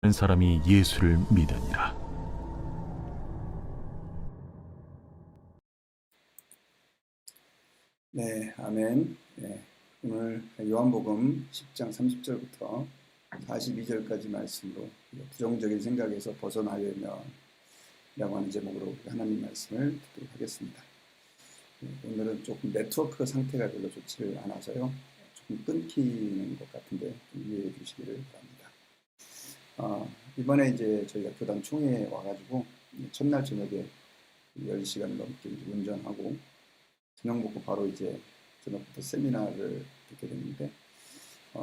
많은 사람이 예수를 믿으니라. 네, 아멘. 네, 오늘 요한복음 10장 30절부터 42절까지 말씀으로 부정적인 생각에서 벗어나려면 이라고 하는 제목으로 하나님 말씀을 듣도록 하겠습니다. 오늘은 조금 네트워크 상태가 별로 좋지를 않아서요. 조금 끊기는 것 같은데 좀 이해해 주시기를 바랍니다. 이번에 이제 저희가 교단 총회에 와가지고 첫날 저녁에 10시간 넘게 운전하고 저녁 먹고 바로 이제 저녁부터 세미나를 듣게 됐는데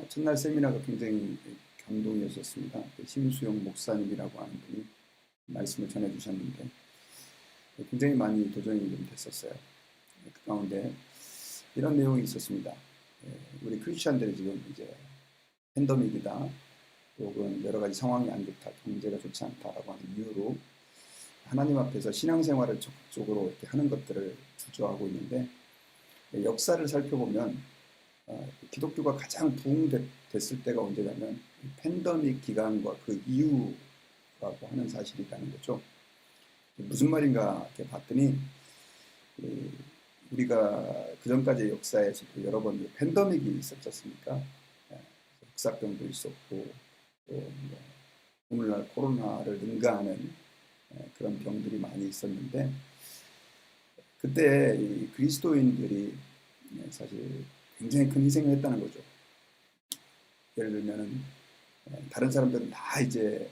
첫날 세미나가 굉장히 감동이었었습니다. 심수영 목사님이라고 하는 분이 말씀을 전해주셨는데 굉장히 많이 도전이 좀 됐었어요. 그 가운데 이런 내용이 있었습니다. 우리 크리스천들이 지금 이제 팬데믹이다 혹은 여러 가지 상황이 안 좋다, 경제가 좋지 않다라고 하는 이유로 하나님 앞에서 신앙생활을 적극적으로 이렇게 하는 것들을 주저하고 있는데 역사를 살펴보면 기독교가 가장 부흥됐을 때가 언제냐면 팬데믹 기간과 그 이후라고 하는 사실이라는 거죠. 무슨 말인가 이렇게 봤더니 우리가 그전까지 역사에서도 여러 번 팬데믹이 있었지 않습니까? 역사병도 있었고 또 오늘날 코로나를 능가하는 그런 병들이 많이 있었는데 그때 이 그리스도인들이 사실 굉장히 큰 희생을 했다는 거죠. 예를 들면은 다른 사람들은 다 이제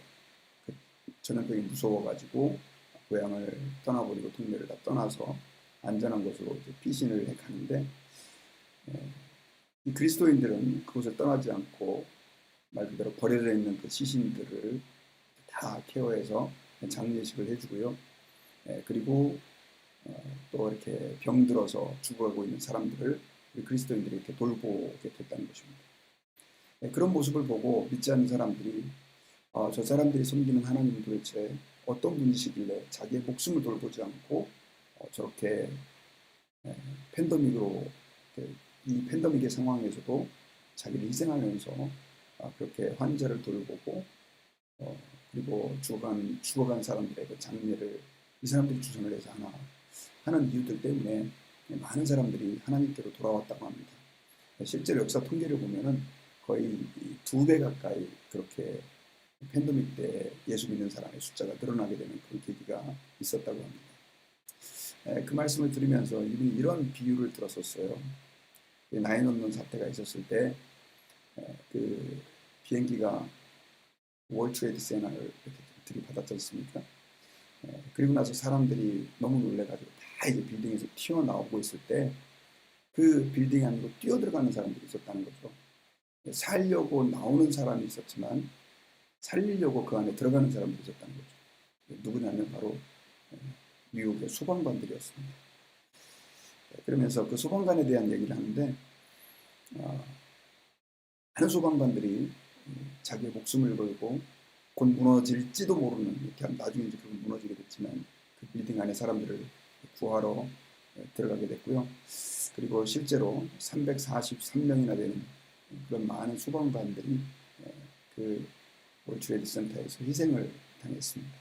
전염병이 무서워가지고 고향을 떠나버리고 동네를 다 떠나서 안전한 곳으로 이제 피신을 해 가는데 이 그리스도인들은 그곳을 떠나지 않고 말 그대로 버려져 있는 그 시신들을 다 케어해서 장례식을 해주고요. 그리고 또 이렇게 병들어서 죽어가고 있는 사람들을 우리 그리스도인들이 이렇게 돌보게 됐다는 것입니다. 그런 모습을 보고 믿지 않는 사람들이 저 사람들이 섬기는 하나님은 도대체 어떤 분이시길래 자기의 목숨을 돌보지 않고 저렇게 팬데믹으로 이 팬데믹의 상황에서도 자기를 희생하면서 그렇게 환자를 돌보고 그리고 죽어간 사람들의 그 장례를 이 사람들이 주선을 해서 하는 이유들 때문에 많은 사람들이 하나님께로 돌아왔다고 합니다. 실제로 역사 통계를 보면은 거의 2배 가까이 그렇게 팬데믹 때 예수 믿는 사람의 숫자가 늘어나게 되는 그런 계기가 있었다고 합니다. 그 말씀을 들으면서 이분이 이런 비유를 들었었어요. 9/11 사태가 있었을 때 그 비행기가 월드 트레이드 센터를 이렇게 들이받았지 않습니까? 그리고 나서 사람들이 너무 놀래가지고 다 이제 빌딩에서 튀어나오고 있을 때 그 빌딩 안으로 뛰어들어가는 사람들이 있었다는 거죠. 살려고 나오는 사람이 있었지만 살리려고 그 안에 들어가는 사람들이 있었다는 거죠. 누구냐면 바로 미국의 소방관들이었습니다. 그러면서 그 소방관에 대한 얘기를 하는데 많은 소방관들이 자기의 목숨을 걸고 곧 무너질지도 모르는 이렇게 나중에 이제 그건 무너지게 됐지만 그 빌딩 안에 사람들을 구하러 들어가게 됐고요. 그리고 실제로 343명이나 되는 그런 많은 소방관들이 그 월드 트레이드 센터에서 희생을 당했습니다.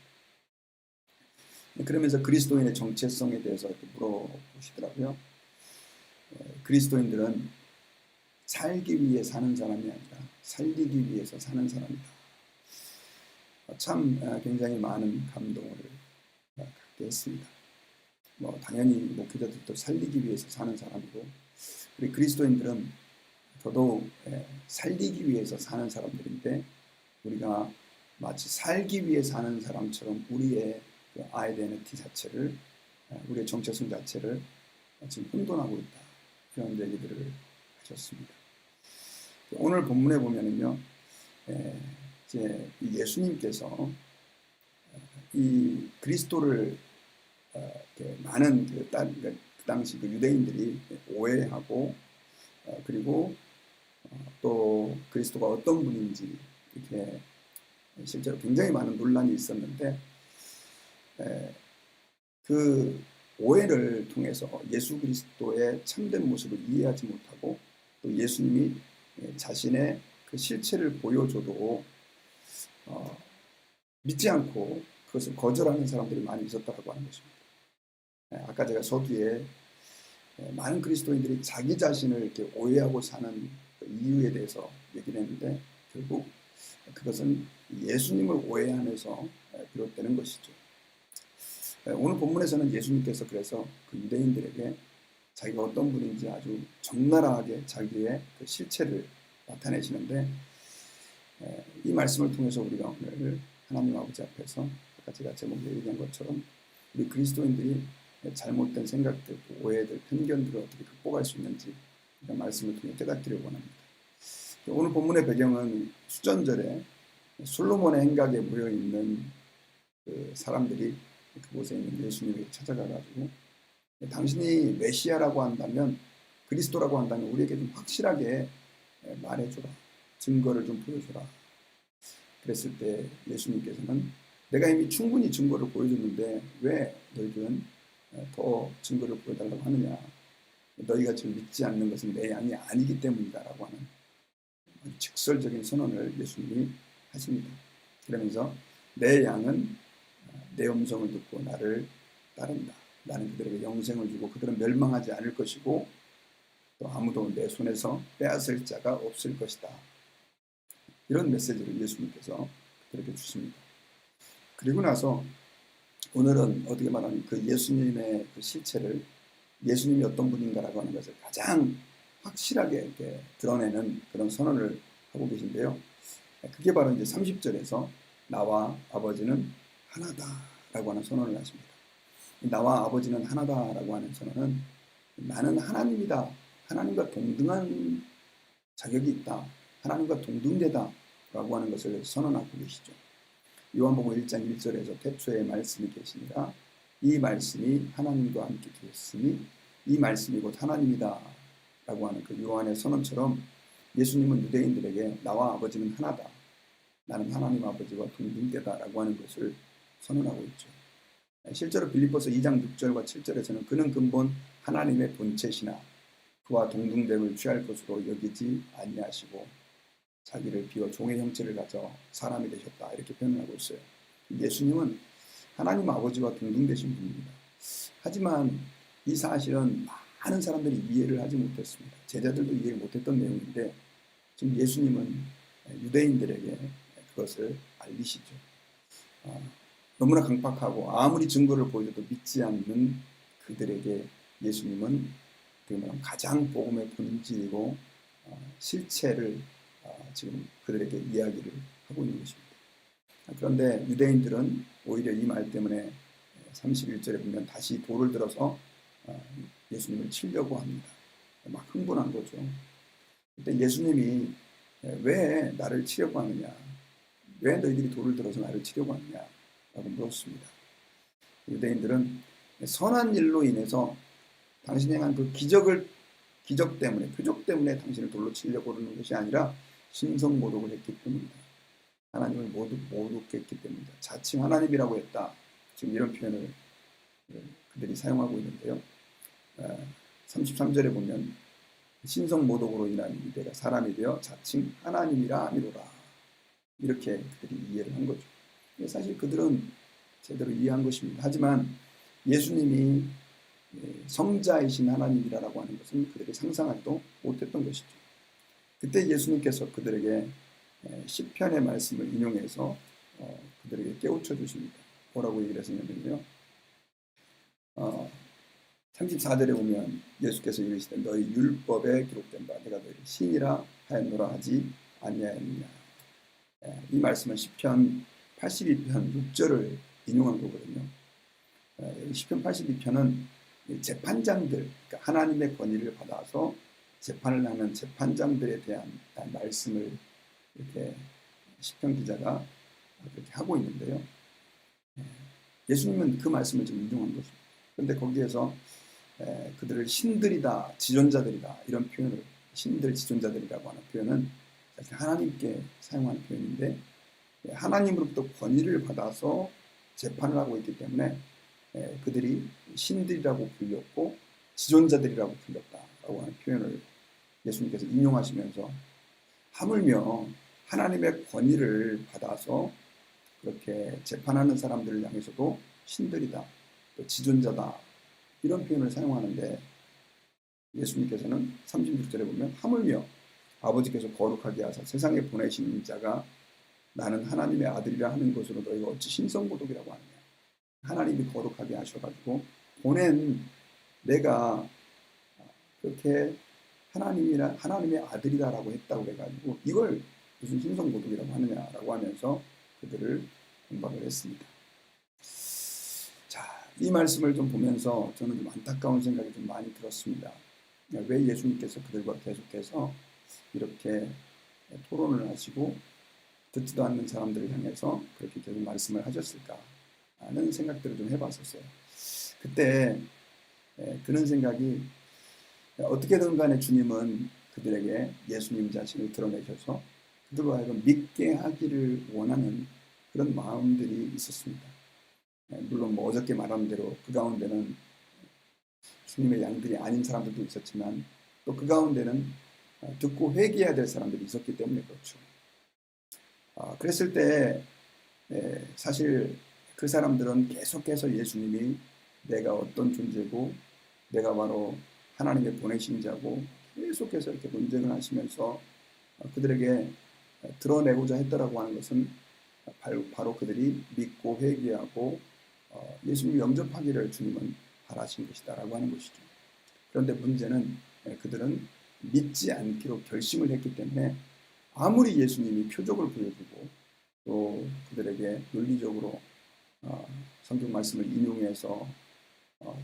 그러면서 그리스도인의 정체성에 대해서 이렇게 물어보시더라고요. 그리스도인들은 살기 위해 사는 사람이 아니라 살리기 위해서 사는 사람이다. 참 굉장히 많은 감동을 갖게 했습니다. 당연히 목회자들도 살리기 위해서 사는 사람이고 우리 그리스도인들은 더더욱 살리기 위해서 사는 사람들인데 우리가 마치 살기 위해 사는 사람처럼 우리의 그 아이덴티티 자체를 우리의 정체성 자체를 지금 혼돈하고 있다. 그런 얘기들을 하셨습니다. 오늘 본문에 보면은요, 이제 예수님께서 이 그리스도를 많은 그 당시 그 유대인들이 오해하고 그리고 또 그리스도가 어떤 분인지 이렇게 실제로 굉장히 많은 논란이 있었는데 그 오해를 통해서 예수 그리스도의 참된 모습을 이해하지 못하고 또 예수님이 자신의 그 실체를 보여줘도 믿지 않고 그것을 거절하는 사람들이 많이 있었다고 하는 것입니다. 아까 제가 서두에 많은 그리스도인들이 자기 자신을 이렇게 오해하고 사는 그 이유에 대해서 얘기를 했는데 결국 그것은 예수님을 오해하면서 비롯되는 것이죠. 오늘 본문에서는 예수님께서 그래서 그 유대인들에게 자기가 어떤 분인지 아주 적나라하게 자기의 그 실체를 나타내시는데 이 말씀을 통해서 우리가 오늘 하나님 아버지 앞에서 아까 제가 제목에 얘기한 것처럼 우리 그리스도인들이 잘못된 생각들, 오해들, 편견들을 어떻게 극복할 수 있는지 말씀을 통해 깨닫기를 원합니다. 오늘 본문의 배경은 수전절에 솔로몬의 행각에 모여있는 그 사람들이 그곳에 있는 예수님에게 찾아가가지고 당신이 메시아라고 한다면, 그리스도라고 한다면 우리에게 좀 확실하게 말해줘라, 증거를 좀 보여줘라. 그랬을 때 예수님께서는 내가 이미 충분히 증거를 보여줬는데 왜 너희들은 더 증거를 보여달라고 하느냐, 너희가 지금 믿지 않는 것은 내 양이 아니기 때문이다 라고 하는 직설적인 선언을 예수님이 하십니다. 그러면서 내 양은 내 음성을 듣고 나를 따른다. 나는 그들에게 영생을 주고 그들은 멸망하지 않을 것이고 또 아무도 내 손에서 빼앗을 자가 없을 것이다. 이런 메시지를 예수님께서 그들에게 주십니다. 그리고 나서 오늘은 어떻게 말하면 그 예수님의 그 실체를, 예수님이 어떤 분인가라고 하는 것을 가장 확실하게 이렇게 드러내는 그런 선언을 하고 계신데요. 그게 바로 이제 30절에서 나와 아버지는 하나다라고 하는 선언을 하십니다. 나와 아버지는 하나다라고 하는 선언은 나는 하나님이다, 하나님과 동등한 자격이 있다, 하나님과 동등되다라고 하는 것을 선언하고 계시죠. 요한복음 1장 1절에서 태초에 말씀이 계시니라 이 말씀이 하나님과 함께 계셨으니 이 말씀이 곧 하나님이다 라고 하는 그 요한의 선언처럼 예수님은 유대인들에게 나와 아버지는 하나다, 나는 하나님 아버지와 동등되다 라고 하는 것을 선언하고 있죠. 실제로 빌립보서 2장 6절과 7절에서는 그는 근본 하나님의 본체시나 그와 동등됨을 취할 것으로 여기지 아니하시고 자기를 비워 종의 형체를 가져 사람이 되셨다, 이렇게 표현하고 있어요. 예수님은 하나님 아버지와 동등되신 분입니다. 하지만 이 사실은 많은 사람들이 이해를 하지 못했습니다. 제자들도 이해를 못했던 내용인데 지금 예수님은 유대인들에게 그것을 알리시죠. 너무나 강팍하고 아무리 증거를 보여줘도 믿지 않는 그들에게 예수님은 가장 복음의 본질이고 실체를 지금 그들에게 이야기를 하고 있는 것입니다. 그런데 유대인들은 오히려 이 말 때문에 31절에 보면 다시 돌을 들어서 예수님을 치려고 합니다. 막 흥분한 거죠. 그때 예수님이 왜 나를 치려고 하느냐, 왜 너희들이 돌을 들어서 나를 치려고 하느냐 라고 물었습니다. 유대인들은 선한 일로 인해서 당신이 행한 그 기적 때문에, 표적 때문에 당신을 돌로 치려고 그러는 것이 아니라 신성모독을 했기 때문이다. 하나님을 모독했기 때문이다. 자칭 하나님이라고 했다. 지금 이런 표현을 그들이 사용하고 있는데요. 33절에 보면 신성모독으로 인한 이들가 사람이 되어 자칭 하나님이라 하미로라, 이렇게 그들이 이해를 한 거죠. 사실 그들은 제대로 이해한 것입니다. 하지만 예수님이 성자이신 하나님이라고 하는 것은 그들이 상상하지도 못했던 것이죠. 그때 예수님께서 그들에게 시편의 말씀을 인용해서 그들에게 깨우쳐 주십니다. 뭐라고 얘기를 했냐면요. 34절에 보면 예수께서 이르시되 너희 율법에 기록된 바 내가 너희를 신이라 하였노라 하지 아니하였느냐. 이 말씀은 시편 82편 6절을 인용한 거거든요. 시편 82편은 재판장들, 그러니까 하나님의 권위를 받아서 재판을 하는 재판장들에 대한 말씀을 이렇게 시편 기자가 그렇게 하고 있는데요. 예수님은 그 말씀을 지금 인용한 것입니다. 그런데 거기에서 그들을 신들이다, 지존자들이다 이런 표현을, 신들, 지존자들이라고 하는 표현은 하나님께 사용하는 표현인데 하나님으로부터 권위를 받아서 재판을 하고 있기 때문에 그들이 신들이라고 불렸고 지존자들이라고 불렸다라고 하는 표현을 예수님께서 인용하시면서 하물며 하나님의 권위를 받아서 그렇게 재판하는 사람들을 향해서도 신들이다, 또 지존자다 이런 표현을 사용하는데 예수님께서는 36절에 보면 하물며 아버지께서 거룩하게 하사 세상에 보내신 자가 나는 하나님의 아들이라 하는 것으로 너희가 어찌 신성고독이라고 하느냐. 하나님이 거룩하게 하셔가지고 보낸 내가 그렇게 하나님의 아들이다라고 했다고 해가지고 이걸 무슨 신성고독이라고 하느냐라고 하면서 그들을 공박을 했습니다. 자, 이 말씀을 좀 보면서 저는 좀 안타까운 생각이 좀 많이 들었습니다. 왜 예수님께서 그들과 계속해서 이렇게 토론을 하시고 듣지도 않는 사람들을 향해서 그렇게 계속 말씀을 하셨을까 하는 생각들을 좀 해봤었어요. 그때 드는 생각이 어떻게든 간에 주님은 그들에게 예수님 자신을 드러내셔서 그들로 하여금 믿게 하기를 원하는 그런 마음들이 있었습니다. 물론 뭐 어저께 말한 대로 그 가운데는 주님의 양들이 아닌 사람들도 있었지만 또 그 가운데는 듣고 회개해야 될 사람들이 있었기 때문에 그렇죠. 그랬을 때 사실 그 사람들은 계속해서 예수님이 내가 어떤 존재고 내가 바로 하나님의 보내신 자고 계속해서 이렇게 논쟁을 하시면서 그들에게 드러내고자 했더라고 하는 것은 바로 그들이 믿고 회개하고 예수님 영접하기를 주님은 바라신 것이다라고 하는 것이죠. 그런데 문제는 그들은 믿지 않기로 결심을 했기 때문에 아무리 예수님이 표적을 보여주고 또 그들에게 논리적으로 성경 말씀을 인용해서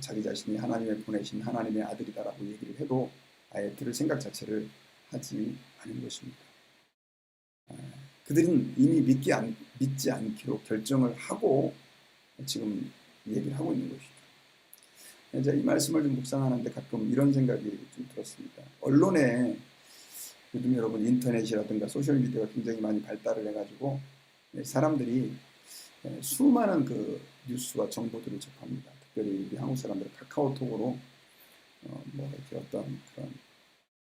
자기 자신이 하나님의 보내신 하나님의 아들이다라고 얘기를 해도 아예 들을 생각 자체를 하지 않은 것입니다. 그들은 이미 믿지 않기로 결정을 하고 지금 얘기를 하고 있는 것이죠. 이제 이 말씀을 좀 묵상하는데 가끔 이런 생각이 좀 들었습니다. 언론에 요즘 여러분 인터넷이라든가 소셜미디어가 굉장히 많이 발달을 해가지고 사람들이 수많은 그 뉴스와 정보들을 접합니다. 특별히 우리 한국 사람들은 카카오톡으로 뭐 이렇게 어떤 그런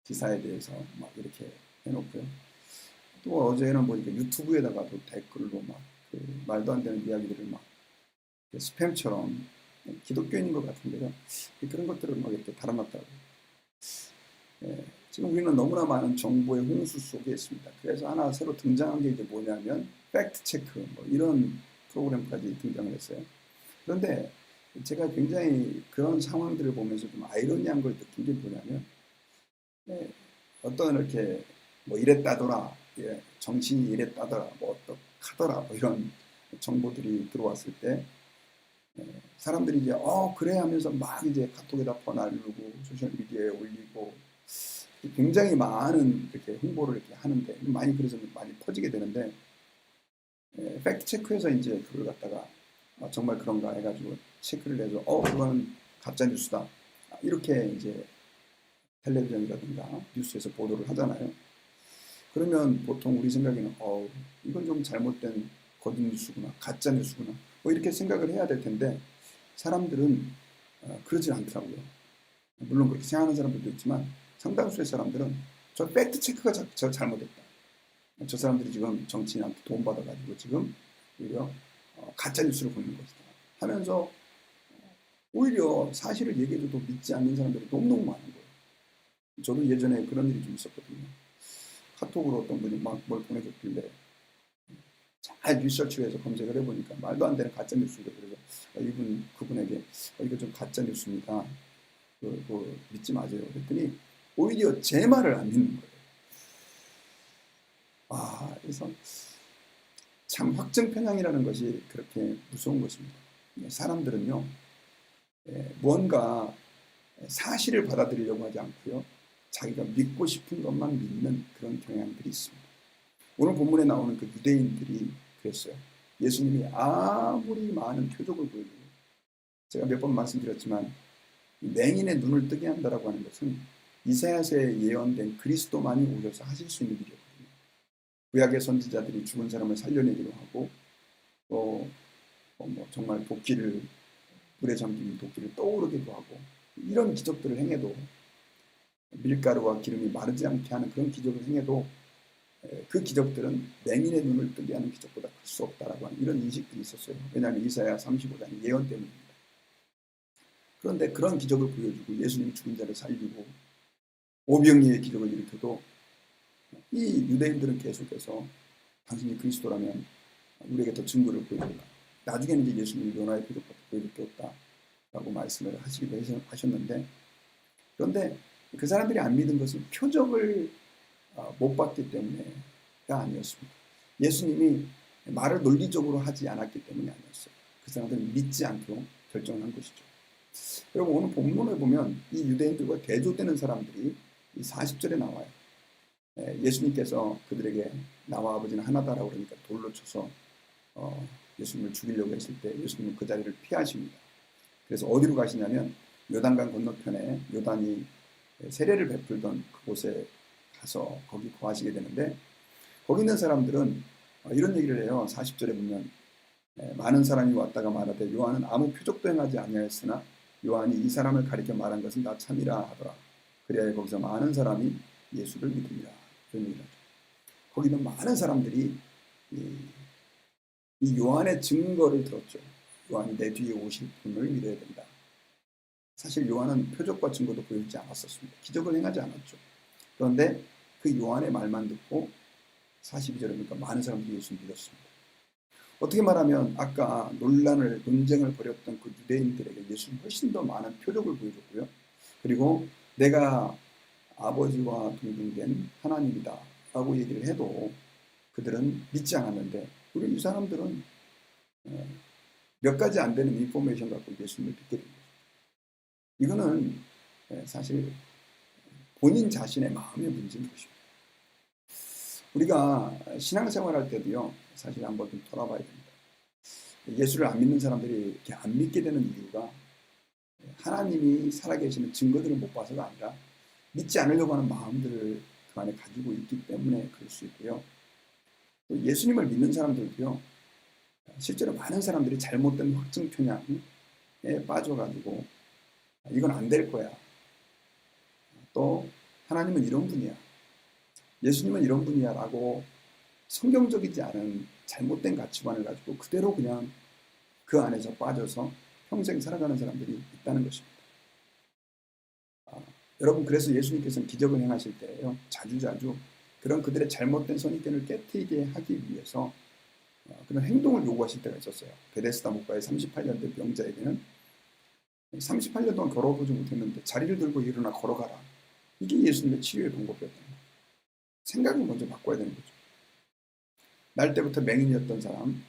기사에 대해서 막 이렇게 해놓고요. 또 어제는 뭐 이렇게 유튜브에다가도 댓글로 막 그 말도 안 되는 이야기들을 막 스팸처럼 기독교인인 것 같은데요. 그런 것들을 막 이렇게 달아놨다고. 지금 우리는 너무나 많은 정보의 홍수 속에 있습니다. 그래서 하나 새로 등장한 게 이제 뭐냐면 팩트 체크 뭐 이런 프로그램까지 등장을 했어요. 그런데 제가 굉장히 그런 상황들을 보면서 좀 아이러니한 걸 느낀 게 뭐냐면 어떤 이렇게 뭐 이랬다더라, 정신이 이랬다더라, 뭐 어떡하더라 뭐 이런 정보들이 들어왔을 때 사람들이 이제 그래 하면서 막 이제 카톡에다 퍼날르고 소셜 미디어에 올리고 굉장히 많은 이렇게 홍보를 이렇게 하는데 많이 그래서 많이 퍼지게 되는데 팩트 체크해서 이제 그걸 갖다가 정말 그런가 해가지고 체크를 해서 그건 가짜 뉴스다 이렇게 이제 텔레비전이라든가 뉴스에서 보도를 하잖아요. 그러면 보통 우리 생각에는 이건 좀 잘못된 거짓 뉴스구나, 가짜 뉴스구나 뭐 이렇게 생각을 해야 될 텐데 사람들은 그러지 않더라고요. 물론 그렇게 생각하는 사람들도 있지만 상당수의 사람들은 저 팩트 체크가 저 잘못했다. 저 사람들이 지금 정치인한테 돈 받아가지고 지금 오히려 가짜 뉴스를 보는 것이다 하면서 오히려 사실을 얘기해줘도 믿지 않는 사람들이 너무너무 많은 거예요. 저도 예전에 그런 일이 좀 있었거든요. 카톡으로 어떤 분이 막 뭘 보내줬길래 잘 리서치해서 검색을 해보니까 말도 안 되는 가짜 뉴스인데 그래서 그분에게 이거 좀 가짜 뉴스입니다. 믿지 마세요. 그랬더니 오히려 제 말을 안 믿는 거예요. 그래서 참 확증 편향이라는 것이 그렇게 무서운 것입니다. 사람들은요, 무언가 사실을 받아들이려고 하지 않고요, 자기가 믿고 싶은 것만 믿는 그런 경향들이 있습니다. 오늘 본문에 나오는 그 유대인들이 그랬어요. 예수님이 아무리 많은 표적을 보여주고, 제가 몇 번 말씀드렸지만 맹인의 눈을 뜨게 한다라고 하는 것은 이사야서에 예언된 그리스도만이 오셔서 하실 수 있는 일이었거든요. 구약의 선지자들이 죽은 사람을 살려내기도 하고 또 뭐 정말 도끼를 물에 잠긴 도끼를 떠오르기도 하고 이런 기적들을 행해도 밀가루와 기름이 마르지 않게 하는 그런 기적을 행해도 그 기적들은 맹인의 눈을 뜨게 하는 기적보다 클 수 없다라고 하는 이런 인식들이 있었어요. 왜냐하면 이사야 35장의 예언 때문입니다. 그런데 그런 기적을 보여주고 예수님이 죽은 자를 살리고 오병이의 기적을 일으켜도 이 유대인들은 계속해서 당신이 그리스도라면 우리에게 더 증거를 보여줄까. 나중에는 이제 예수님이 변화의 표적부터 보여줄 게 없다라고 말씀을 하시기도 하셨는데, 그런데 그 사람들이 안 믿은 것은 표적을 못 봤기 때문에가 아니었습니다. 예수님이 말을 논리적으로 하지 않았기 때문이 아니었어요. 그 사람들은 믿지 않도록 결정한 것이죠. 여러분, 오늘 본문에 보면 이 유대인들과 대조되는 사람들이 이 40절에 나와요. 예수님께서 그들에게 나와 아버지는 하나다라고 그러니까 돌로 쳐서 예수님을 죽이려고 했을 때 예수님은 그 자리를 피하십니다. 그래서 어디로 가시냐면 요단강 건너편에 요단이 세례를 베풀던 그곳에 가서 거기 거하시게 되는데, 거기 있는 사람들은 이런 얘기를 해요. 40절에 보면 많은 사람이 왔다가 말하되 요한은 아무 표적도 행하지 아니하였으나 요한이 이 사람을 가리켜 말한 것은 나 참이라 하더라. 그래야 거기서 많은 사람이 예수를 믿으리라. 그런 얘기를 하죠. 거기는 많은 사람들이 이 요한의 증거를 들었죠. 요한이 내 뒤에 오실 분을 믿어야 된다. 사실 요한은 표적과 증거도 보여주지 않았었습니다. 기적을 행하지 않았죠. 그런데 그 요한의 말만 듣고 42절에 보니까 많은 사람들이 예수를 믿었습니다. 어떻게 말하면 아까 논쟁을 벌였던 그 유대인들에게 예수는 훨씬 더 많은 표적을 보여줬고요. 그리고 내가 아버지와 동등된 하나님이다 라고 얘기를 해도 그들은 믿지 않았는데, 우리 이 사람들은 몇 가지 안 되는 인포메이션 갖고 예수님을 믿게 된 거죠. 이거는 사실 본인 자신의 마음의 문제인 것입니다. 우리가 신앙생활할 때도요, 사실 한번 좀 돌아봐야 됩니다. 예수를 안 믿는 사람들이 이렇게 안 믿게 되는 이유가 하나님이 살아계시는 증거들을 못 봐서가 아니라 믿지 않으려고 하는 마음들을 그 안에 가지고 있기 때문에 그럴 수 있고요. 또 예수님을 믿는 사람들도요, 실제로 많은 사람들이 잘못된 확증 편향에 빠져가지고 이건 안 될 거야. 또 하나님은 이런 분이야. 예수님은 이런 분이야 라고 성경적이지 않은 잘못된 가치관을 가지고 그대로 그냥 그 안에서 빠져서 평생 살아가는 사람들이 있다는 것입니다. 여러분, 그래서 예수님께서는 기적을 행하실 때요, 자주자주 그런 그들의 잘못된 선입견을 깨트리게 하기 위해서 그런 행동을 요구하실 때가 있었어요. 베데스다 목가의 38년 된 병자에게는 38년 동안 걸어보지 못했는데 자리를 들고 일어나 걸어가라. 이게 예수님의 치유의 방법이었던 거예요. 생각을 먼저 바꿔야 되는 거죠. 날 때부터 맹인이었던 사람,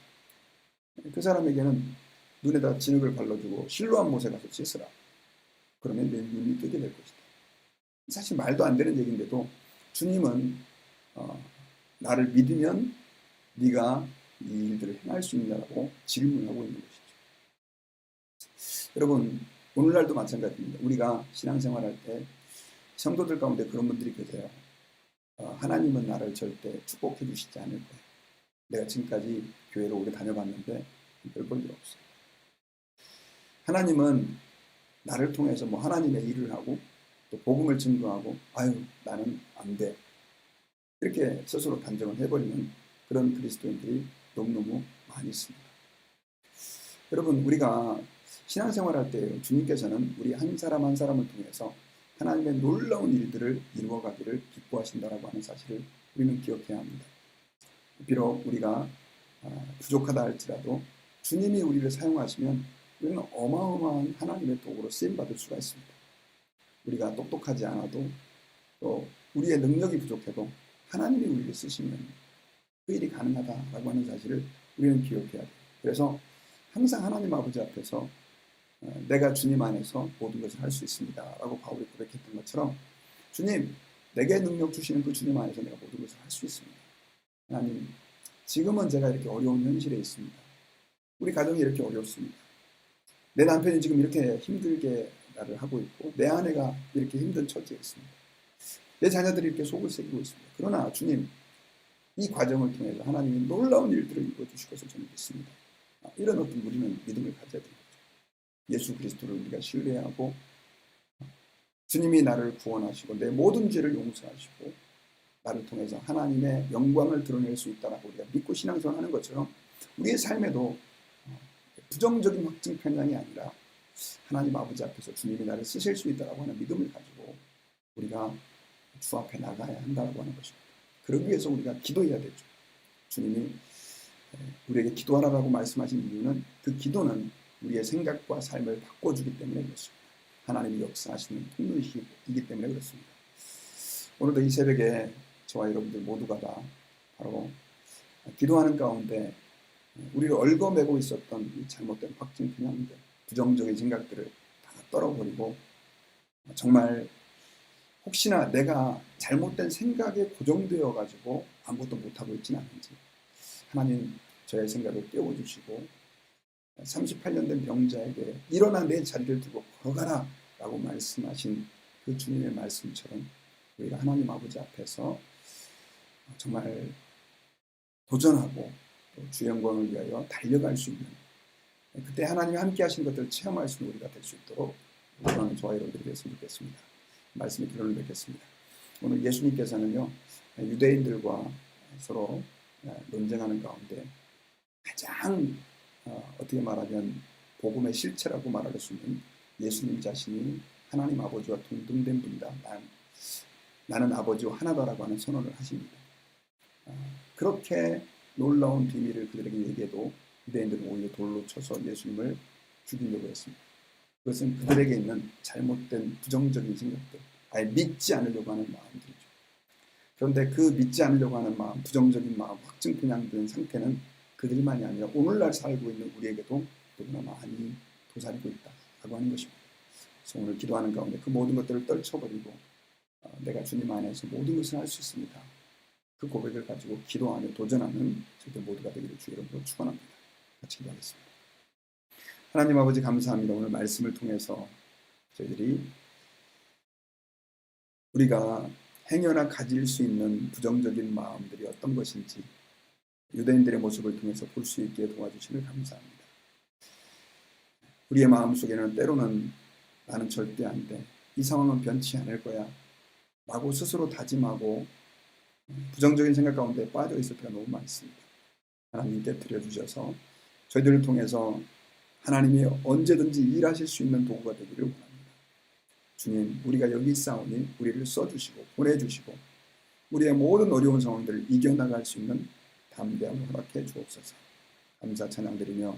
그 사람에게는 눈에다 진흙을 발라주고 실로암 못에 가서 씻으라. 그러면 내 눈이 뜨게 될 것이다. 사실 말도 안 되는 얘기인데도 주님은 나를 믿으면 네가 이 일들을 행할 수 있냐라고 질문하고 있는 것이죠. 여러분, 오늘날도 마찬가지입니다. 우리가 신앙생활할 때 성도들 가운데 그런 분들이 계세요. 하나님은 나를 절대 축복해 주시지 않을 거예요. 내가 지금까지 교회를 오래 다녀봤는데 별 볼 일 없어요. 하나님은 나를 통해서 뭐 하나님의 일을 하고 또 복음을 증거하고 나는 안 돼. 이렇게 스스로 단정을 해버리는 그런 그리스도인들이 너무너무 많이 있습니다. 여러분, 우리가 신앙생활할 때 주님께서는 우리 한 사람 한 사람을 통해서 하나님의 놀라운 일들을 이루어가기를 기뻐하신다라고 하는 사실을 우리는 기억해야 합니다. 비록 우리가 부족하다 할지라도 주님이 우리를 사용하시면 우리는 어마어마한 하나님의 도구로 쓰임받을 수가 있습니다. 우리가 똑똑하지 않아도 또 우리의 능력이 부족해도 하나님이 우리를 쓰시면 그 일이 가능하다라고 하는 사실을 우리는 기억해야 돼요. 그래서 항상 하나님 아버지 앞에서 내가 주님 안에서 모든 것을 할 수 있습니다 라고 바울이 고백했던 것처럼, 주님, 내게 능력 주시는 그 주님 안에서 내가 모든 것을 할 수 있습니다. 하나님, 지금은 제가 이렇게 어려운 현실에 있습니다. 우리 가정이 이렇게 어렵습니다. 내 남편이 지금 이렇게 힘들게 나를 하고 있고 내 아내가 이렇게 힘든 처지에 있습니다. 내 자녀들이 이렇게 속을 새기고 있습니다. 그러나 주님, 이 과정을 통해서 하나님이 놀라운 일들을 이루어주실 것을 저는 믿습니다. 이런 어떤 우리는 믿음을 가져야 됩니다. 예수 그리스도를 우리가 신뢰하고 주님이 나를 구원하시고 내 모든 죄를 용서하시고 나를 통해서 하나님의 영광을 드러낼 수 있다라고 우리가 믿고 신앙생활하는 것처럼 우리의 삶에도 부정적인 확증 편향이 아니라 하나님 아버지 앞에서 주님이 나를 쓰실 수 있다라고 하는 믿음을 가지고 우리가 주 앞에 나가야 한다라고 하는 것입니다. 그러기 위해서 우리가 기도해야 되죠. 주님이 우리에게 기도하라고 말씀하신 이유는 그 기도는 우리의 생각과 삶을 바꿔주기 때문에 그렇습니다. 하나님이 역사하시는 통로이기 때문에 그렇습니다. 오늘도 이 새벽에 저와 여러분들 모두가 다 바로 기도하는 가운데 우리를 얽어매고 있었던 이 잘못된 확증 편향들, 부정적인 생각들을 다 떨어버리고 정말 혹시나 내가 잘못된 생각에 고정되어 가지고 아무것도 못하고 있지는 않은지 하나님 저의 생각을 깨워주시고 38년 된 병자에게 일어나 내 자리를 두고 걸어가라 라고 말씀하신 그 주님의 말씀처럼 우리가 하나님 아버지 앞에서 정말 도전하고 또 주 영광을 위하여 달려갈 수 있는 그때 하나님이 함께 하신 것들을 체험할 수 있는 우리가 될 수 있도록 저는 저와 여러분들이 됐으면 좋겠습니다. 말씀의 결론을 맺겠습니다. 오늘 예수님께서는요 유대인들과 서로 논쟁하는 가운데 가장 어떻게 말하면 복음의 실체라고 말할 수 있는 예수님 자신이 하나님 아버지와 동등된 분이다. 나는 아버지와 하나다라고 하는 선언을 하십니다. 그렇게 놀라운 비밀을 그들에게 얘기해도 유대인들은 오히려 돌로 쳐서 예수님을 죽이려고 했습니다. 그것은 그들에게 있는 잘못된 부정적인 생각들, 아예 믿지 않으려고 하는 마음들이죠. 그런데 그 믿지 않으려고 하는 마음, 부정적인 마음, 확증 편향된 상태는 그들만이 아니라 오늘날 살고 있는 우리에게도 너무나 많이 도사리고 있다라고 하는 것입니다. 그래서 오늘 기도하는 가운데 그 모든 것들을 떨쳐버리고 내가 주님 안에서 모든 것을 할 수 있습니다. 그 고백을 가지고 기도하며 도전하는 저희들 모두가 되기를 주 이름으로 축원합니다. 같이 기도하겠습니다. 하나님 아버지 감사합니다. 오늘 말씀을 통해서 저희들이 우리가 행여나 가질 수 있는 부정적인 마음들이 어떤 것인지 유대인들의 모습을 통해서 볼 수 있게 도와주심을 감사합니다. 우리의 마음속에는 때로는 나는 절대 안 돼. 이 상황은 변치 않을 거야. 라고 스스로 다짐하고 부정적인 생각 가운데 빠져 있을 때가 너무 많습니다. 하나님 깨뜨려 주셔서 저희들을 통해서 하나님이 언제든지 일하실 수 있는 도구가 되기를 원합니다. 주님, 우리가 여기 있사오니 우리를 써주시고 보내주시고 우리의 모든 어려운 상황들을 이겨나갈 수 있는 담대함을 허락해 주옵소서. 감사 찬양드리며